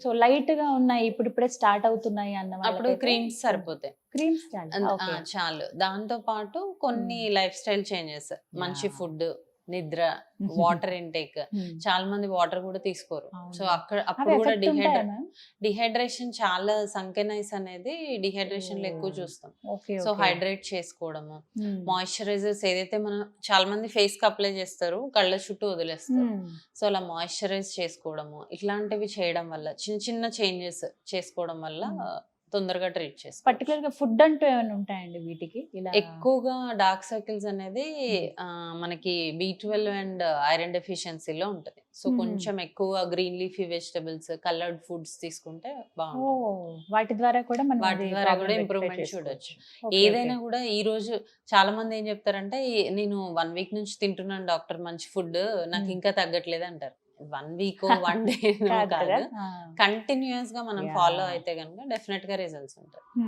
So light గా ఉన్నాయి, ఇప్పుడిప్పుడే స్టార్ట్ అవుతున్నాయి అన్న అప్పుడు వాళ్ళకైతే క్రీమ్స్ సరిపోతాయి. క్రీమ్స్ చాలు. ఓకే. చాలు. దాంతో పాటు కొన్ని లైఫ్ స్టైల్ చేంజెస్, మంచి యాహ్! ఫుడ్, నిద్ర, వాటర్ ఇంటేక్. చాలా మంది వాటర్ కూడా తీసుకోరు. సో అవును. అప్పుడు అవి కూడా ఎఫెక్ట్ ఉంటాయా మ్యామ్? డిహైడ్రేషన్ చాలా సంకెనైస్ అనేది డిహైడ్రేషన్ లో ఎక్కువ ఓహ్! చూస్తాం. ఓకే. So okay. హైడ్రేట్ చేసుకోవడము, హ్మ్. మాయిశ్చరైజర్స్ ఏదైతే మనం చాలా మంది ఫేస్ కి అప్లై చేస్తారు, కళ్ళ చుట్టూ వదిలేస్తారు. హ్మ్. సో అలా మాయిశ్చరైజ్ చేసుకోవడము, ఇట్లాంటివి చేయడం వల్ల, చిన్న చిన్న చేంజెస్ చేసుకోవడం వల్ల హ్మ్. తొందరగా ట్రీట్ చేసుకోవచ్చు. పర్టికులర్ గా ఫుడ్ అంటూ ఏమైనా ఉంటాయండి వీటికి? ఇలా ఎక్కువగా డార్క్ సర్కిల్స్ అనేది హ్మ్. మనకి B12 అండ్ ఐరన్ డెఫిషియన్సీలో ఉంటది. సో హుహు. కొంచెం ఎక్కువ green leafy vegetables, coloured foods తీసుకుంటే బాగుంటది. ఓహ్! వాటి ద్వారా కూడా మనం వాటి అది ద్వారా ప్రాబ్లమ్ కూడా రెక్టిఫై ఇంప్రూవ్‌మెంట్ చూడొచ్చు. చేసుకోవచ్చు. ఓకే. ఓకే. ఏదైనా కూడా ఈ రోజు చాలా మంది ఏం చెప్తారంటే, నేను 1 వీక్ నుంచి తింటున్నాను డాక్టర్ మంచి ఫుడ్, నాకు హ్మ్. ఇంకా తగ్గట్లేదు అంటారు. 1 వీకో, 1 డేనో కాదు కదా! కాదు. ఆ! కంటిన్యూయస్‌గా మనం ఫాలో యాహ్! అయితే గనుక డెఫినిట్‌గా రిజల్ట్స్ ఉంటాయి.